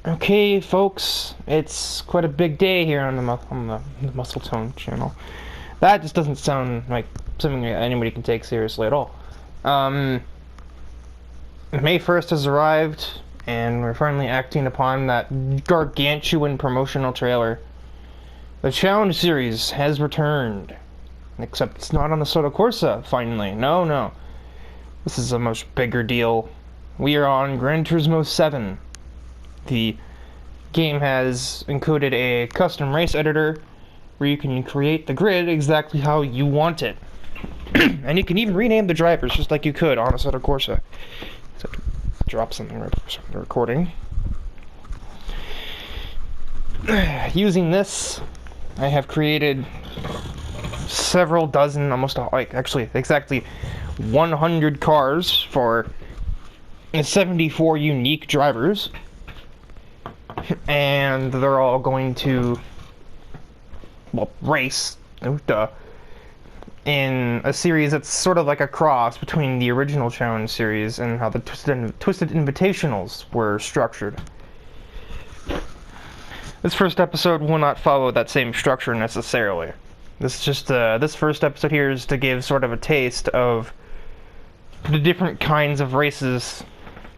Okay, folks, it's quite a big day here on the Muscle Tone channel. That just doesn't sound like something that anybody can take seriously at all. May 1st has arrived, and we're finally acting upon that gargantuan promotional trailer. The Challenge Series has returned, except it's not on the Soto Corsa, finally. No. This is a much bigger deal. We are on Gran Turismo 7. The game has included a custom race editor where you can create the grid exactly how you want it. And you can even rename the drivers just like you could on a Soto Corsa. So drop something right before the recording. Using this, I have created several dozen, actually exactly 100 cars for 74 unique drivers. And they're all going to, race in a series that's sort of like a cross between the original Challenge series and how the Twisted Invitationals were structured. This first episode will not follow that same structure necessarily. This first episode here is to give sort of a taste of the different kinds of races,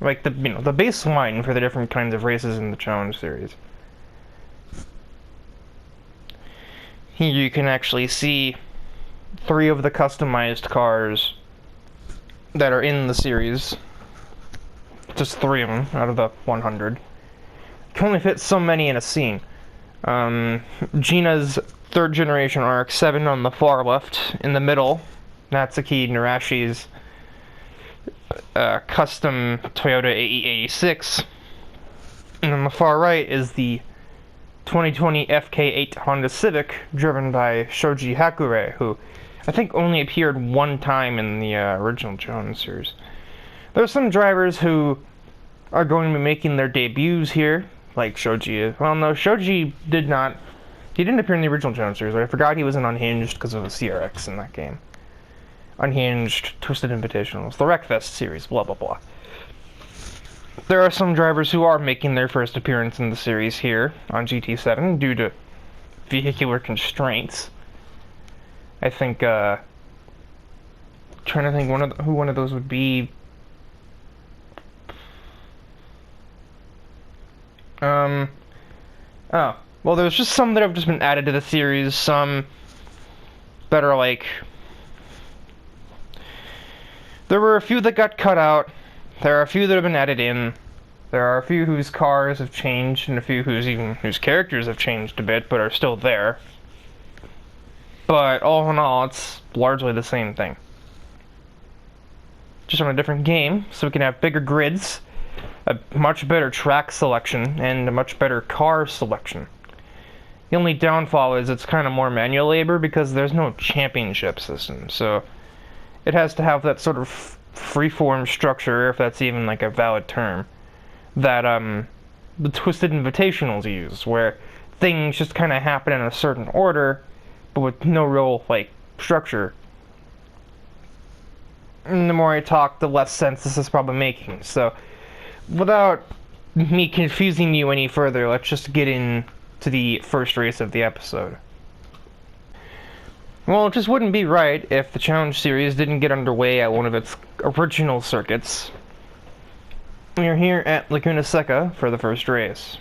like the baseline for the different kinds of races in the Challenge series. Here you can actually see 3 of the customized cars that are in the series. Just 3 of them out of the 100. You can only fit so many in a scene. Gina's 3rd generation RX-7 on the far left. In the middle, Natsuki Narashi's custom Toyota AE86. And on the far right is the 2020 FK8 Honda Civic, driven by Shoji Hakure, who I think only appeared one time in the original Challenge series. There are some drivers who are going to be making their debuts here, like Shoji. Well, no, Shoji did not. He didn't appear in the original Challenge series, but I forgot he was in Unhinged because of the CRX in that game. Unhinged, Twisted Invitationals, the Wreckfest series, blah blah blah. There are some drivers who are making their first appearance in the series here on GT7 due to vehicular constraints. I think, trying to think who one of those would be. Oh, well, there's just some that have just been added to the series, some that are like. There were a few that got cut out. There are a few that have been added in. There are a few whose cars have changed, and a few whose characters have changed a bit, but are still there. But all in all, it's largely the same thing. Just on a different game, so we can have bigger grids, a much better track selection, and a much better car selection. The only downfall is it's kind of more manual labor because there's no championship system, so it has to have that sort of freeform structure, if that's even like a valid term, that the Twisted Invitationals use, where things just kind of happen in a certain order, but with no real structure. And the more I talk, the less sense this is probably making. So, without me confusing you any further, let's just get into the first race of the episode. Well, it just wouldn't be right if the Challenge series didn't get underway at one of its original circuits. We are here at Laguna Seca for the first race,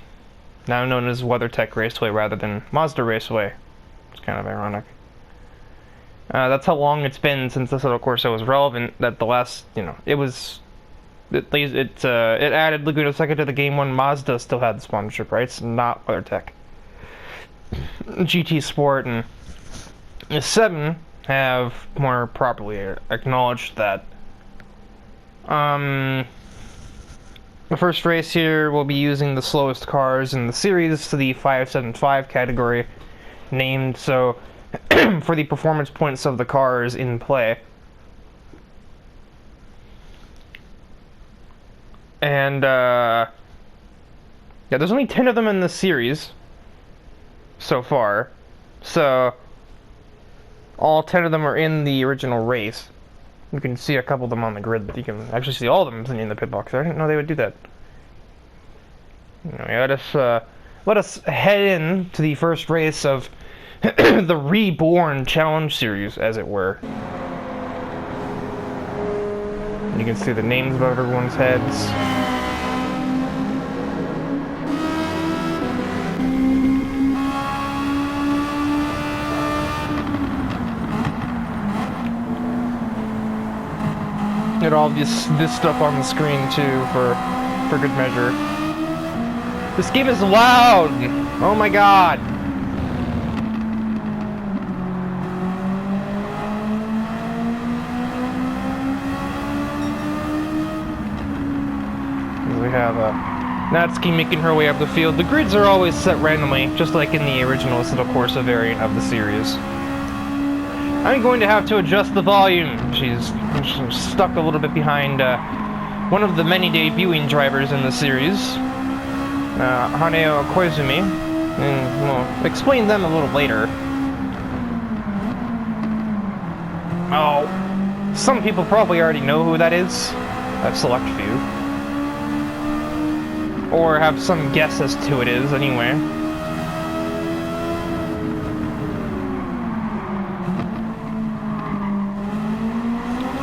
now known as Weathertech Raceway rather than Mazda Raceway. It's kind of ironic. That's how long it's been since the Soto Corsa was relevant, that the last, it added Laguna Seca to the game when Mazda still had the sponsorship rights, not Weathertech. GT Sport and 7 have more properly acknowledged that. The first race here will be using the slowest cars in the series to the 575 category, named so for the performance points of the cars in play. And yeah, there's only 10 of them in the series so far, so all 10 of them are in the original race. You can see a couple of them on the grid, but you can actually see all of them in the pit box. I didn't know they would do that. Anyway, let us head in to the first race of the Reborn Challenge Series, as it were. You can see the names above everyone's heads. And all this stuff on the screen too, for good measure. This game is loud! Oh my god! We have Natsuki making her way up the field. The grids are always set randomly, just like in the original Assetto Corsa variant of the series. I'm going to have to adjust the volume. She's stuck a little bit behind one of the many debuting drivers in the series, Haneo Koizumi, and we'll explain them a little later. Oh, some people probably already know who that is, a select few. Or have some guess as to who it is, anyway.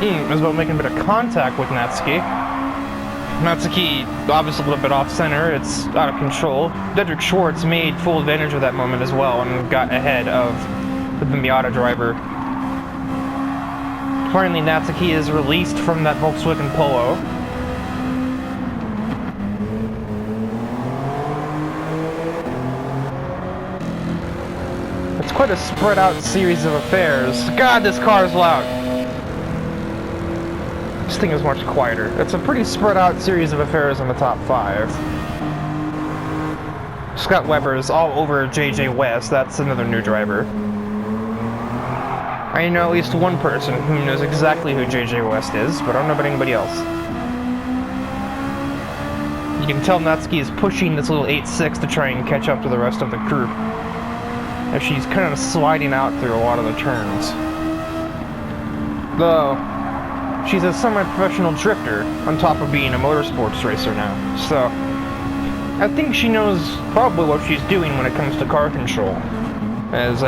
It was about making a bit of contact with Natsuki. Natsuki, obviously a little bit off-center, it's out of control. Dedrick Schwartz made full advantage of that moment as well and got ahead of the Miata driver. Finally, Natsuki is released from that Volkswagen Polo. It's quite a spread-out series of affairs. God, this car is loud! This thing is much quieter. It's a pretty spread out series of affairs in the top 5. Scott Webber is all over JJ West. That's another new driver. I know at least one person who knows exactly who JJ West is, but I don't know about anybody else. You can tell Natsuki is pushing this little 8.6 to try and catch up to the rest of the crew, as she's kind of sliding out through a lot of the turns. Though she's a semi-professional drifter on top of being a motorsports racer now, so I think she knows probably what she's doing when it comes to car control. As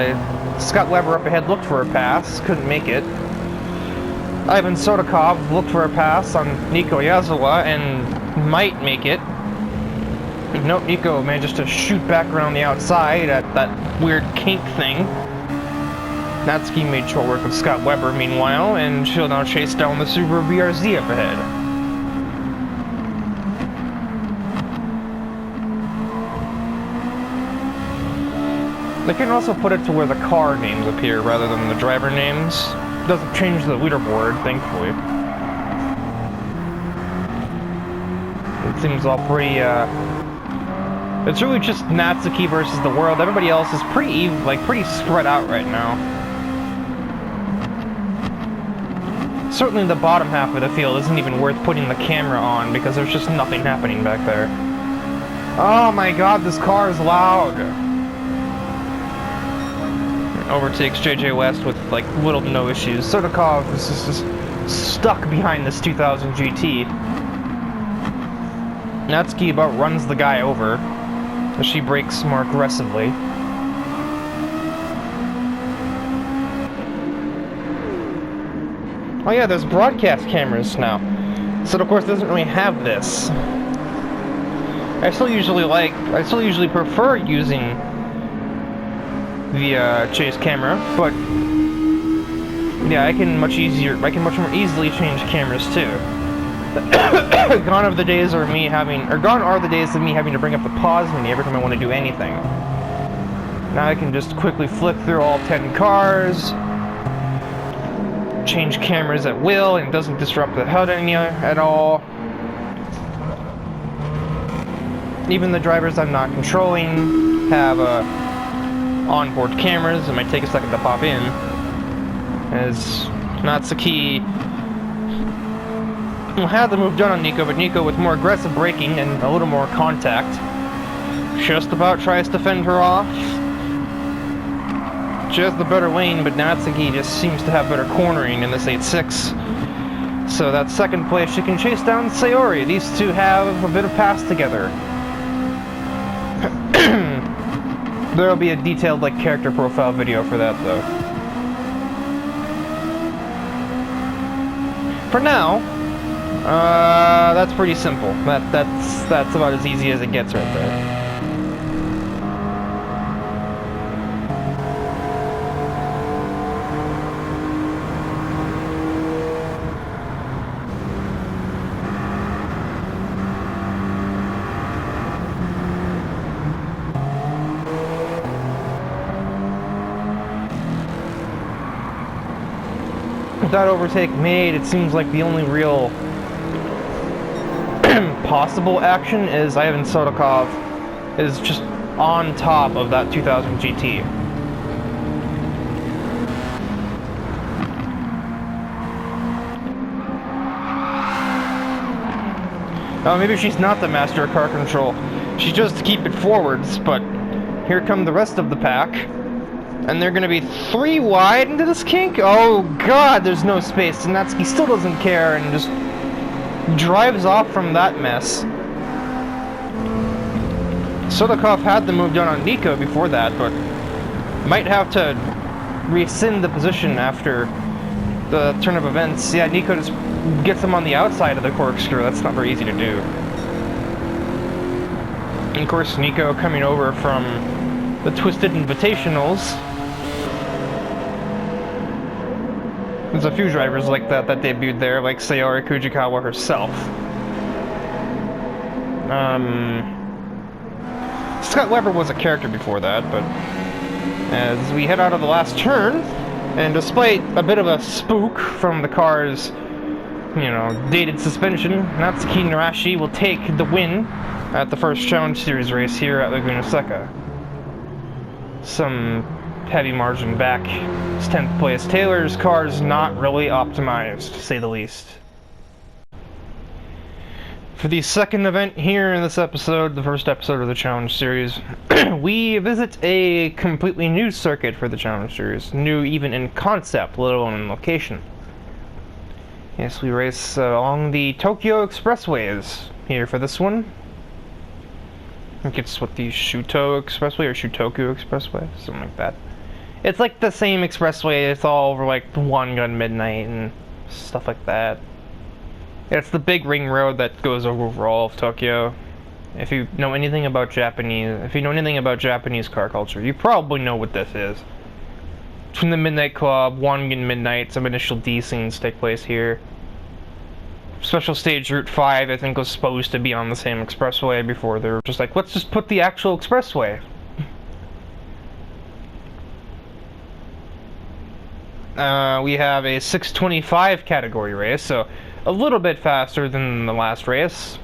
Scott Webber up ahead looked for a pass, couldn't make it. Ivan Sodakov looked for a pass on Nico Yazawa and might make it. Nope, Nico manages to shoot back around the outside at that weird kink thing. Natsuki made short work of Scott Webber, meanwhile, and she'll now chase down the Subaru BRZ up ahead. They can also put it to where the car names appear rather than the driver names. It doesn't change the leaderboard, thankfully. It seems all pretty, it's really just Natsuki versus the world. Everybody else is pretty spread out right now. Certainly the bottom half of the field isn't even worth putting the camera on because there's just nothing happening back there. Oh my god, this car is loud! Overtakes JJ West with like little to no issues. Sodakov is just stuck behind this 2000 GT. Natsuki about runs the guy over as she brakes more aggressively. Oh yeah, there's broadcast cameras now. So of course doesn't really have this. I still usually prefer using the chase camera, but yeah, I can much more easily change cameras too. Gone are the days of me having to bring up the pause menu every time I want to do anything. Now I can just quickly flick through all 10 cars, change cameras at will, and it doesn't disrupt the HUD at all. Even the drivers I'm not controlling have onboard cameras. It might take a second to pop in, as Natsuki had the move done on Nico, but Nico, with more aggressive braking and a little more contact, just about tries to fend her off. She has the better lane, but Natsuki just seems to have better cornering in this 8.6. So that second place, she can chase down Sayori. These two have a bit of pass together. There'll be a detailed, like, character profile video for that, though. For now, that's pretty simple. That's about as easy as it gets right there. With that overtake made, it seems like the only real possible action is Ivan Sodokov is just on top of that 2000 GT. Maybe she's not the master of car control. She's just to keep it forwards, but here come the rest of the pack. And they're gonna be 3 wide into this kink? Oh god, there's no space. Tanatsky still doesn't care and just drives off from that mess. Sodokov had the move done on Nico before that, but might have to rescind the position after the turn of events. Yeah, Nico just gets him on the outside of the corkscrew. That's not very easy to do. And of course, Nico coming over from the Twisted Invitationals. There's a few drivers like that debuted there, like Sayori Kujikawa herself. Scott Weber was a character before that, but as we head out of the last turn, and despite a bit of a spook from the car's, you know, dated suspension, Natsuki Narashi will take the win at the first Challenge Series race here at Laguna Seca. Some heavy margin back. It's 10th place. Taylor's car's not really optimized, to say the least. For the second event here in this episode, the first episode of the Challenge Series, we visit a completely new circuit for the Challenge Series. New even in concept, let alone in location. Yes, we race along the Tokyo Expressways here for this one. I think it's what, the Shuto Expressway or Shutoku Expressway? Something like that. It's like the same expressway, it's all over like One Gun Midnight and stuff like that. It's the big ring road that goes over all of Tokyo. If you know anything about Japanese car culture, you probably know what this is. Between the Midnight Club, One Gun Midnight, some initial D scenes take place here. Special Stage Route 5, I think, was supposed to be on the same expressway before they were just like, let's just put the actual expressway. We have a 625 category race, so a little bit faster than the last race.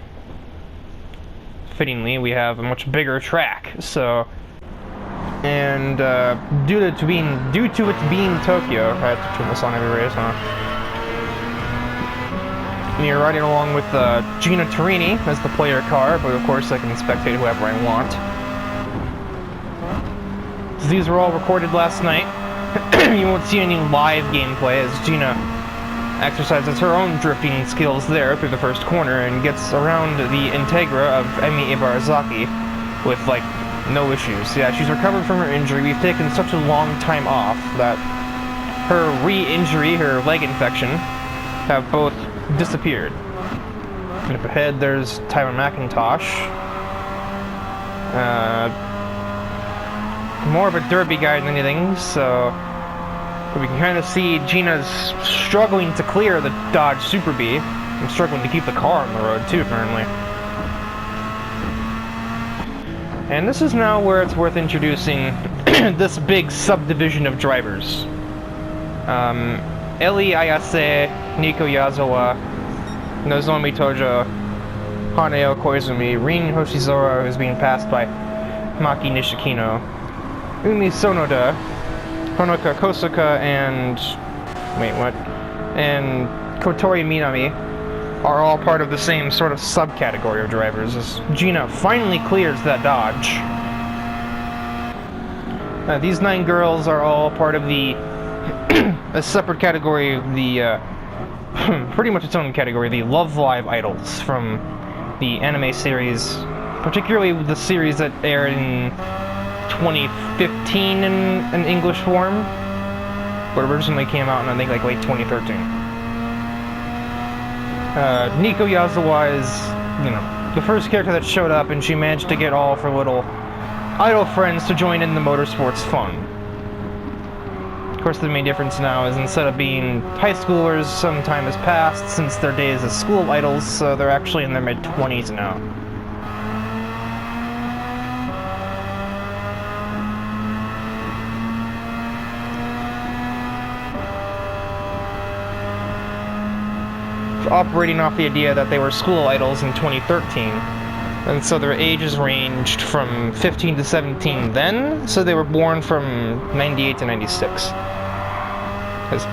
Fittingly, we have a much bigger track, so... And, due to it being Tokyo, I have to turn this on every race, huh? You're riding along with Gina Turini as the player car, but of course I can spectate whoever I want. So these were all recorded last night. You won't see any live gameplay as Gina exercises her own drifting skills there through the first corner and gets around the Integra of Emi Ibarazaki with, like, no issues. Yeah, she's recovered from her injury. We've taken such a long time off that her re-injury, her leg infection, have both disappeared. And up ahead, there's Tyra Mcintosh. More of a derby guy than anything, so we can kind of see Gina's struggling to clear the Dodge Super Bee and struggling to keep the car on the road too, apparently. And this is now where it's worth introducing this big subdivision of drivers. Eli Ayase, Nico Yazawa, Nozomi Tojo, Haneo Koizumi, Rin Hoshizora, who's being passed by Maki Nishikino, Umi Sonoda, Honoka Kosuka, and... wait, what? And Kotori Minami are all part of the same sort of subcategory of drivers, as Gina finally clears that Dodge. These 9 girls are all part of the... a separate category, the, pretty much its own category, the Love Live idols from the anime series, particularly the series that aired in 2015 in an English form, but originally came out in, I think, like late 2013. Nico Yazawa is, you know, the first character that showed up, and she managed to get all of her little idol friends to join in the motorsports fun. Of course, the main difference now is instead of being high schoolers, some time has passed since their days as school idols, so they're actually in their mid-20s now. Operating off the idea that they were school idols in 2013, and so their ages ranged from 15 to 17 then, so they were born from 98 to 96. As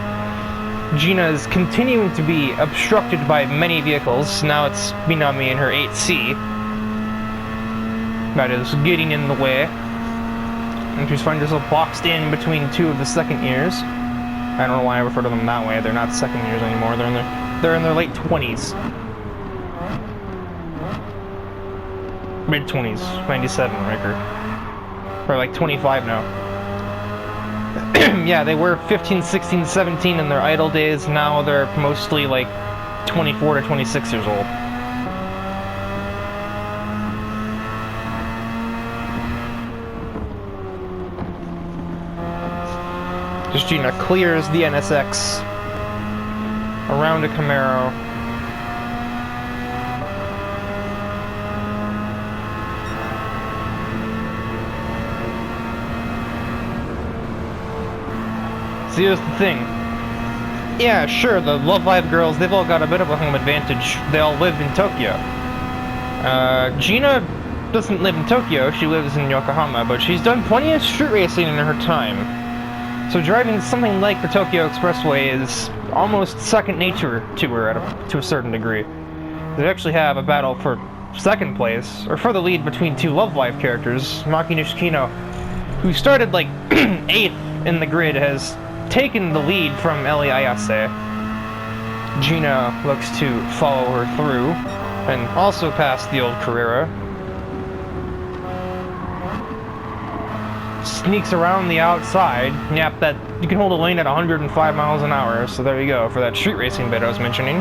Gina is continuing to be obstructed by many vehicles. Now it's Minami in her 8C that is getting in the way, and she's finding herself boxed in between two of the second years. I don't know why I refer to them that way. They're not second years anymore. They're in their late 20s. Mid-20s. 97, Riker. Or like 25 now. Yeah, they were 15, 16, 17 in their idol days. Now they're mostly like 24 to 26 years old. Just Gina clears the NSX around a Camaro. See, here's the thing. Yeah, sure, the Love Live girls, they've all got a bit of a home advantage. They all live in Tokyo. Gina doesn't live in Tokyo, she lives in Yokohama, but she's done plenty of street racing in her time. So driving something like the Tokyo Expressway is almost second nature to her to a certain degree. They actually have a battle for second place, or for the lead between two Love Live characters. Maki Nishikino, who started like 8th in the grid, has taken the lead from Ellie Ayase. Gina looks to follow her through, and also past the old Carrera. Sneaks around the outside. Yep, that you can hold a lane at 105 miles an hour, so there you go for that street racing bit I was mentioning.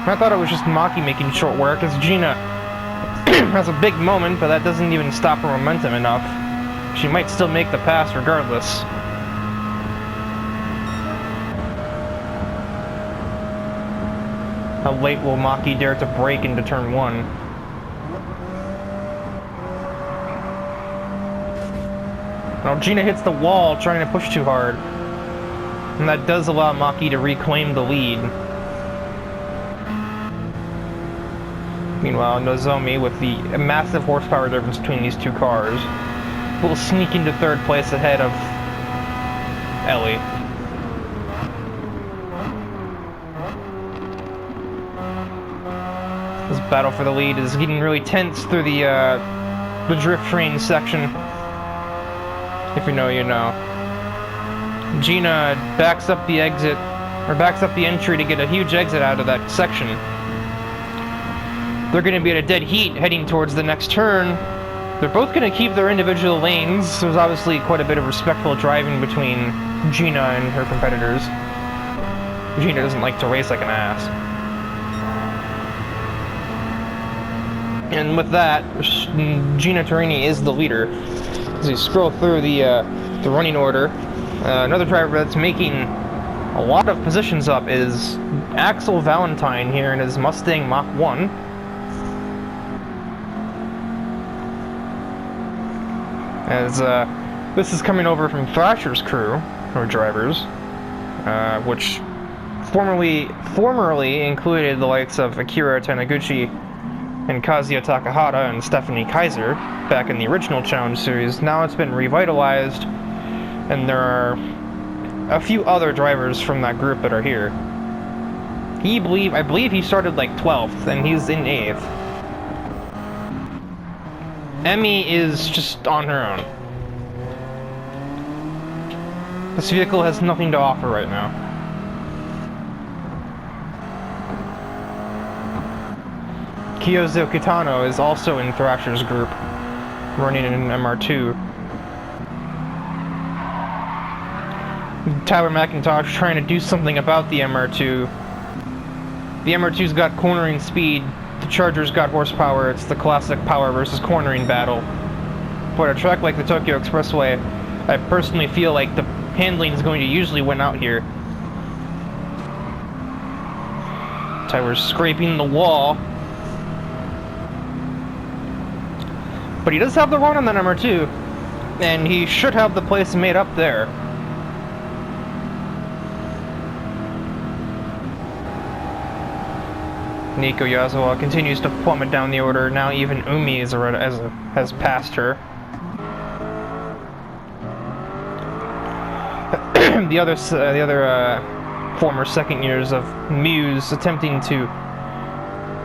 I thought it was just Maki making short work, as Gina has a big moment, but that doesn't even stop her momentum enough. She might still make the pass regardless. How late will Maki dare to brake into turn 1? Now Gina hits the wall trying to push too hard, and that does allow Maki to reclaim the lead. Meanwhile, Nozomi, with the massive horsepower difference between these two cars, will sneak into third place ahead of Ellie. This battle for the lead is getting really tense through the drift train section. If you know, you know. Gina backs up the exit, or backs up the entry to get a huge exit out of that section. They're going to be at a dead heat heading towards the next turn. They're both going to keep their individual lanes. There's obviously quite a bit of respectful driving between Gina and her competitors. Gina doesn't like to race like an ass. And with that, Gina Turini is the leader. As you scroll through the running order, another driver that's making a lot of positions up is Axel Valentine here in his Mustang Mach 1. As this is coming over from Thrasher's crew, or drivers, which formerly included the likes of Akira Taniguchi and Kazuya Takahata and Stephanie Kaiser back in the original Challenge series. Now it's been revitalized, and there are a few other drivers from that group that are here. I believe he started like 12th, and he's in 8th. Emmy is just on her own. This vehicle has nothing to offer right now. Kyozo Kitano is also in Thrasher's group, running an MR2. Tyra Mcintosh trying to do something about the MR2. The MR2's got cornering speed, the Charger's got horsepower. It's the classic power versus cornering battle. But a track like the Tokyo Expressway, I personally feel like the handling is going to usually win out here. Tyra's scraping the wall. But he does have the run on that MR2, and he should have the place made up there. Nico Yazawa continues to plummet down the order. Now even Umi has passed her. the other former second years of Muse attempting to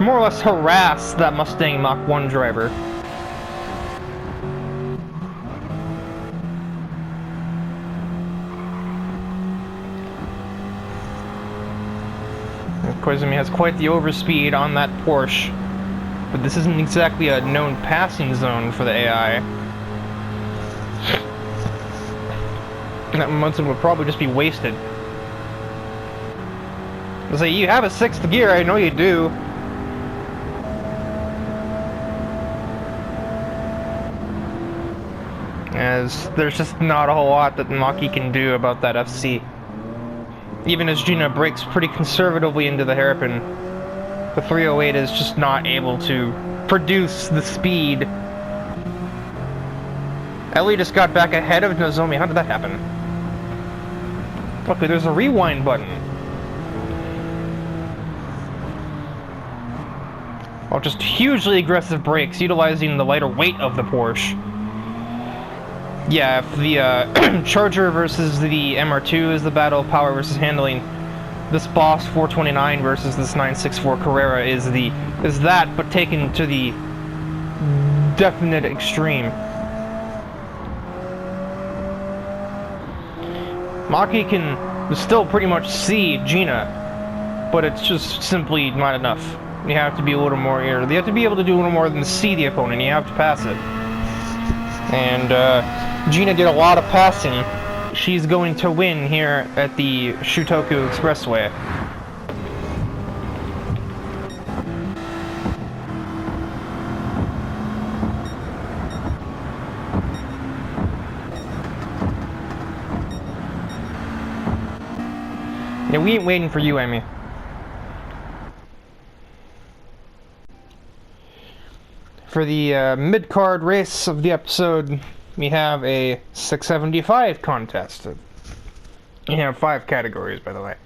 more or less harass that Mustang Mach 1 driver. Koizumi has quite the overspeed on that Porsche, but this isn't exactly a known passing zone for the AI. And that momentum would probably just be wasted. I say, you have a 6th gear, I know you do. As there's just not a whole lot that Maki can do about that FC. Even as Gina brakes pretty conservatively into the hairpin, the 308 is just not able to produce the speed. Ellie just got back ahead of Nozomi. How did that happen? Okay, there's a rewind button. Well, just hugely aggressive brakes, utilizing the lighter weight of the Porsche. Yeah, if the Charger versus the MR2 is the battle of power versus handling, this Boss 429 versus this 964 Carrera is that, but taken to the definite extreme. Maki can still pretty much see Gina, but it's just simply not enough. You have to be a little more here. You have to be able to do a little more than see the opponent. You have to pass it. And Gina did a lot of passing. She's going to win here at the Shutoku Expressway. Yeah, we ain't waiting for you, Amy. For the mid-card race of the episode, we have a 675 contest. You have 5 categories, by the way.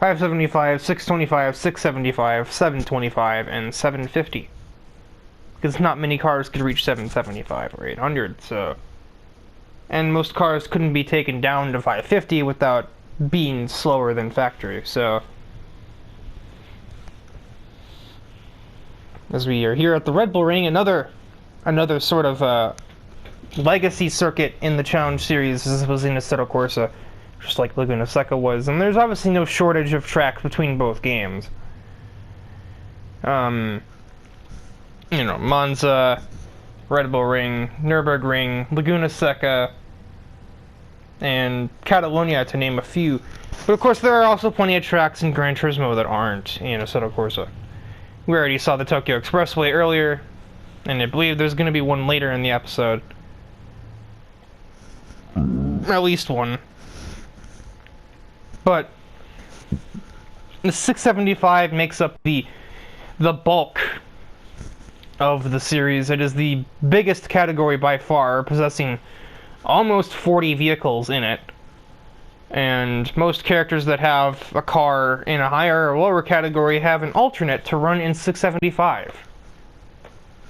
575, 625, 675, 725, and 750. Because not many cars could reach 775 or 800, so... And most cars couldn't be taken down to 550 without being slower than factory, so... As we are here at the Red Bull Ring, another sort of legacy circuit in the Challenge Series was in Assetto Corsa, just like Laguna Seca was, and there's obviously no shortage of tracks between both games. You know, Monza, Red Bull Ring, Nürburgring, Laguna Seca, and Catalonia, to name a few. But of course, there are also plenty of tracks in Gran Turismo that aren't in Assetto Corsa. We already saw the Tokyo Expressway earlier, and I believe there's going to be one later in the episode. At least one. But the 675 makes up the bulk of the series. It is the biggest category by far, possessing almost 40 vehicles in it. And most characters that have a car in a higher or lower category have an alternate to run in 675.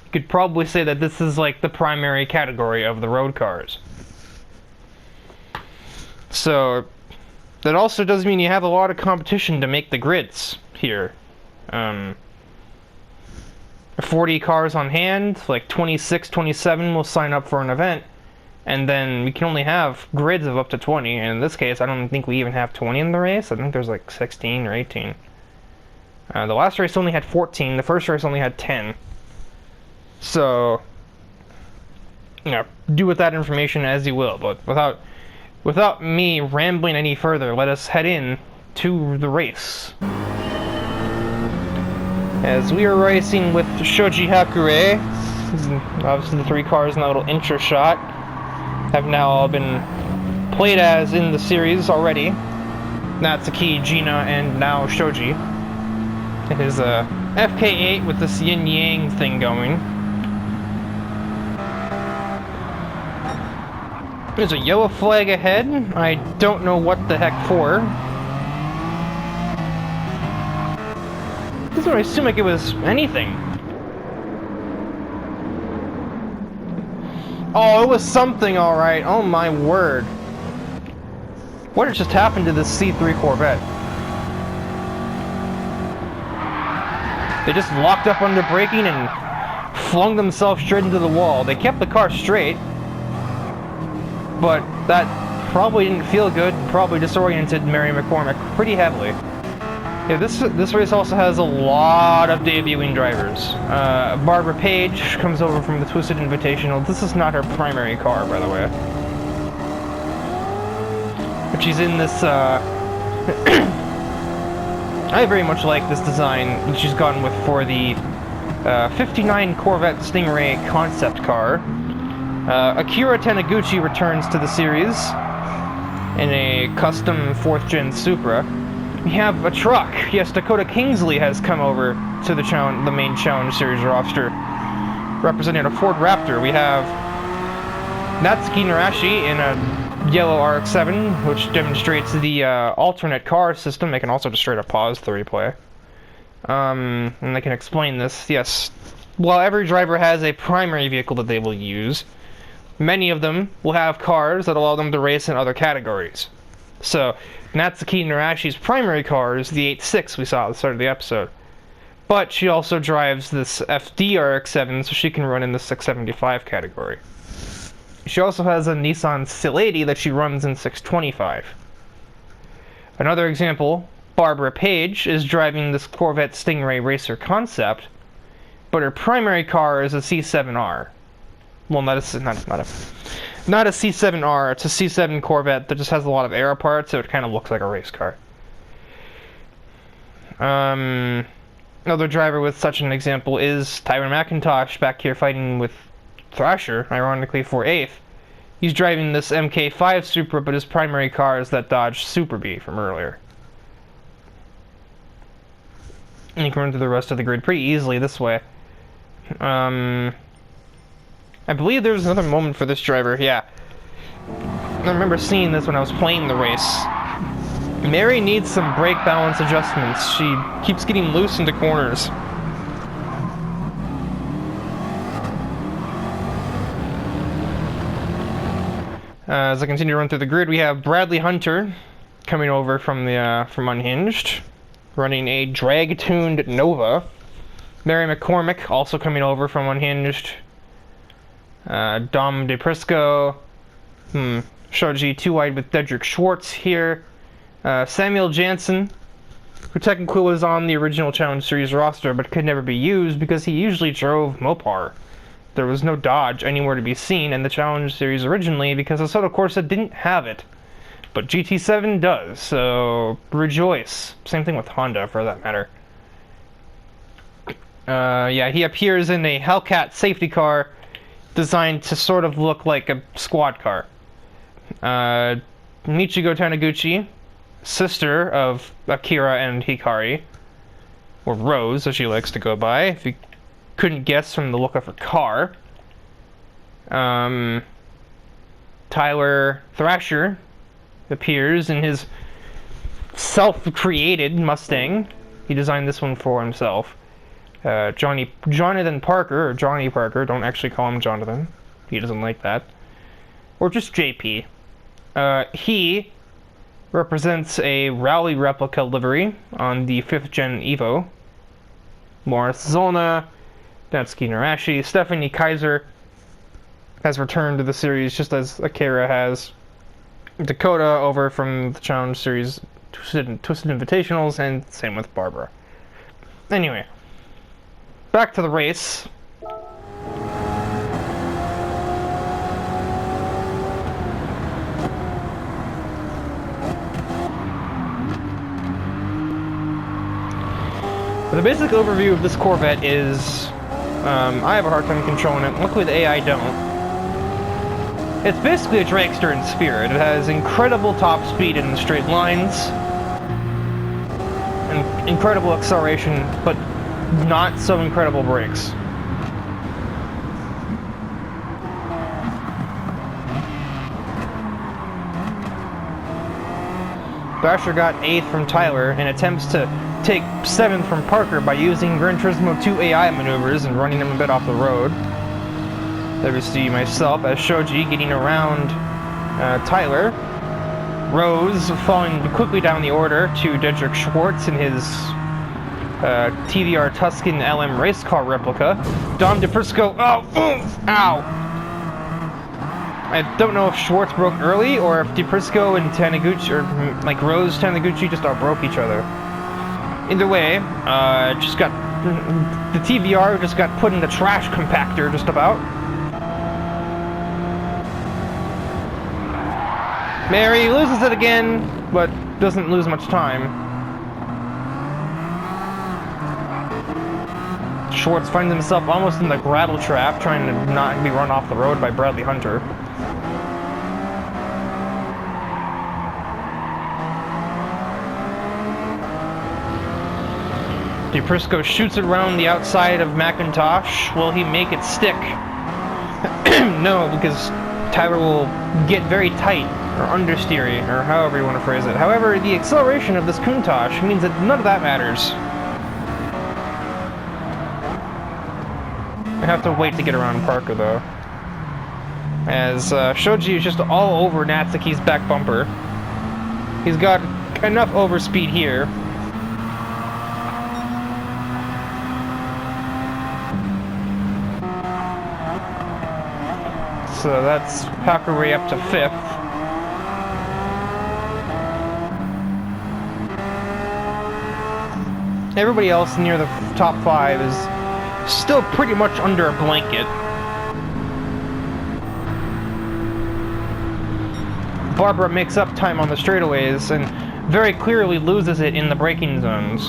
You could probably say that this is like the primary category of the road cars. So, that also does mean you have a lot of competition to make the grids here. 40 cars on hand, like 26, 27 will sign up for an event. And then we can only have grids of up to 20, and in this case, I don't think we even have 20 in the race. I think there's like 16 or 18. The last race only had 14. The first race only had 10. So, you know, do with that information as you will. But without me rambling any further, let us head in to the race. As we are racing with Shoji Hakure, obviously the 3 cars in that little intro shot have now all been played as in the series already. Natsuki, Gina, and now Shoji. It is a FK8 with this yin-yang thing going. There's a yellow flag ahead. I don't know what the heck for. This would seem like it was anything. Oh, it was something, alright. Oh my word. What had just happened to this C3 Corvette? They just locked up under braking and flung themselves straight into the wall. They kept the car straight, but that probably didn't feel good, probably disoriented Mary McCormick pretty heavily. Yeah, this race also has a lot of debuting drivers. Barbara Page comes over from the Twisted Invitational. This is not her primary car, by the way. But she's in this, I very much like this design that she's gone with for the 59 Corvette Stingray concept car. Akira Taniguchi returns to the series in a custom 4th Gen Supra. We have a truck. Yes, Dakota Kingsley has come over to the main Challenge Series roster, representing a Ford Raptor. We have Natsuki Narashi in a yellow RX-7, which demonstrates the alternate car system. They can also just straight up pause the replay. And they can explain this. Yes, while every driver has a primary vehicle that they will use, many of them will have cars that allow them to race in other categories. So, Natsuki Narashi's primary car is the 8.6 we saw at the start of the episode. But she also drives this FD RX-7, so she can run in the 675 category. She also has a Nissan Silady that she runs in 625. Another example, Barbara Page is driving this Corvette Stingray Racer concept, but her primary car is a C7R. Well, not a C7R, it's a C7 Corvette that just has a lot of aero parts, so it kind of looks like a race car. Another driver with such an example is Tyra Mcintosh, back here fighting with Thrasher, ironically for 8th. He's driving this MK5 Supra, but his primary car is that Dodge Super Bee from earlier. And you can run through the rest of the grid pretty easily this way. I believe there was another moment for this driver, yeah. I remember seeing this when I was playing the race. Mary needs some brake balance adjustments. She keeps getting loose into corners. As I continue to run through the grid, we have Bradley Hunter coming over from Unhinged, running a drag-tuned Nova. Mary McCormick also coming over from Unhinged. Dom DePrisco, Shoji 2-wide with Dedrick Schwartz here. Samuel Jansen, who technically was on the original Challenge Series roster but could never be used because he usually drove Mopar. There was no Dodge anywhere to be seen in the Challenge Series originally because Assetto Corsa didn't have it. But GT7 does, so rejoice. Same thing with Honda, for that matter. Yeah, he appears in a Hellcat safety car designed to sort of look like a squad car. Michigo Taniguchi, sister of Akira and Hikari, or Rose as she likes to go by, if you couldn't guess from the look of her car. Tyler Thrasher appears in his self-created Mustang. He designed this one for himself. Jonathan Parker, or Johnny Parker, don't actually call him Jonathan. He doesn't like that. Or just JP. He represents a Rally replica livery on the 5th Gen Evo. Morris Zolna, Natsuki Narashi, Stephanie Kaiser has returned to the series just as Akira has. Dakota over from the Challenge Series Twisted Invitationals, and same with Barbara. Anyway, back to the race. The basic overview of this Corvette is, I have a hard time controlling it. Luckily the AI don't. It's basically a dragster in spirit. It has incredible top speed in straight lines, and incredible acceleration, but not so incredible brakes. Basher got 8th from Tyler and attempts to take 7th from Parker by using Gran Turismo 2 AI maneuvers and running him a bit off the road. There we see myself as Shoji getting around Tyler. Rose falling quickly down the order to Dedrick Schwartz in his TVR Tuscan LM race car replica. Dom DePrisco, ow! I don't know if Schwartz broke early or if DePrisco and Taniguchi, or like Rose Taniguchi, just broke each other. Either way, just got the TVR just got put in the trash compactor just about. Mary loses it again, but doesn't lose much time. Schwartz finds himself almost in the gravel trap, trying to not be run off the road by Bradley Hunter. DePrisco shoots it around the outside of McIntosh. Will he make it stick? No, because Tyler will get very tight, or understeery, or however you want to phrase it. However, the acceleration of this Countach means that none of that matters. I have to wait to get around Parker, though. As Shoji is just all over Natsuki's back bumper. He's got enough overspeed here. So that's Hakurai up to 5th. Everybody else near the top 5 is still pretty much under a blanket. Barbara makes up time on the straightaways and very clearly loses it in the braking zones.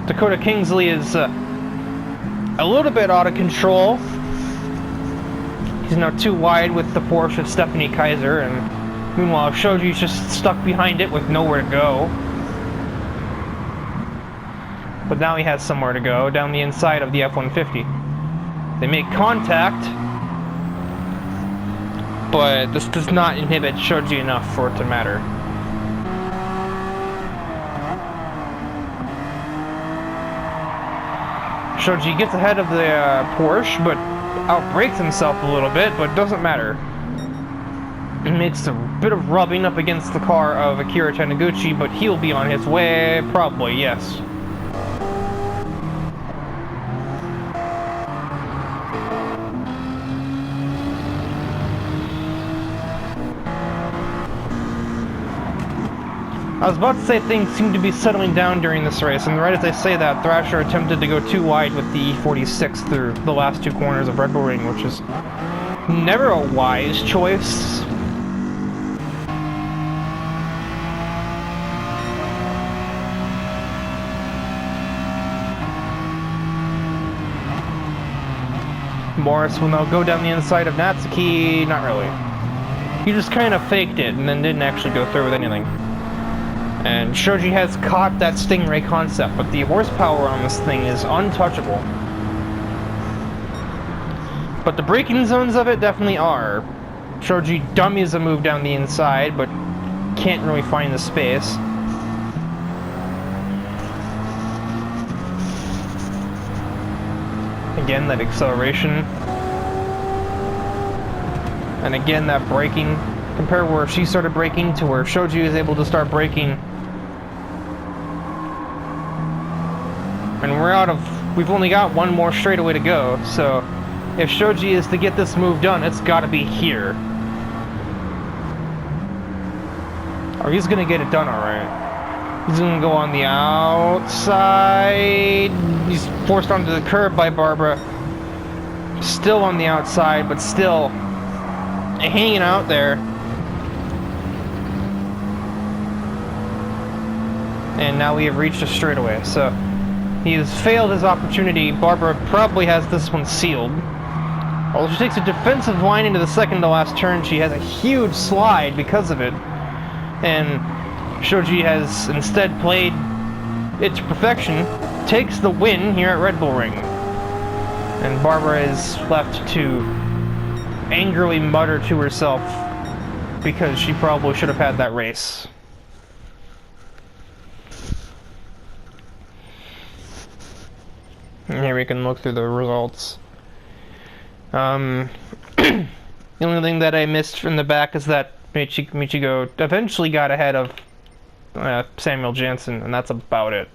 Dakota Kingsley is a little bit out of control. He's now too wide with the Porsche of Stephanie Kaiser, and meanwhile Shoji's just stuck behind it with nowhere to go. But now he has somewhere to go, down the inside of the F-150. They make contact, but this does not inhibit Shoji enough for it to matter. Shoji gets ahead of the Porsche, but outbrakes himself a little bit, but doesn't matter. It makes a bit of rubbing up against the car of Akira Taniguchi, but he'll be on his way, probably, yes. I was about to say things seem to be settling down during this race, and right as I say that, Thrasher attempted to go too wide with the E46 through the last 2 corners of Red Bull Ring, which is never a wise choice. Morris will now go down the inside of Natsuki. Not really. He just kind of faked it and then didn't actually go through with anything. And Shoji has caught that Stingray concept, but the horsepower on this thing is untouchable. But the braking zones of it definitely are. Shoji dummies a move down the inside, but can't really find the space. Again, that acceleration. And again, that braking. Compare where she started braking to where Shoji is able to start braking. And we've only got one more straightaway to go, so if Shoji is to get this move done, it's gotta be here. Or he's gonna get it done alright. He's gonna go on the outside. He's forced onto the curb by Barbara. Still on the outside, but still hanging out there. And now we have reached a straightaway, so he has failed his opportunity. Barbara probably has this one sealed. Although she takes a defensive line into the second to last turn, she has a huge slide because of it. And Shoji has instead played it to perfection, takes the win here at Red Bull Ring. And Barbara is left to angrily mutter to herself because she probably should have had that race. And here we can look through the results. The only thing that I missed from the back is that Michigo eventually got ahead of Samuel Jansen, and that's about it.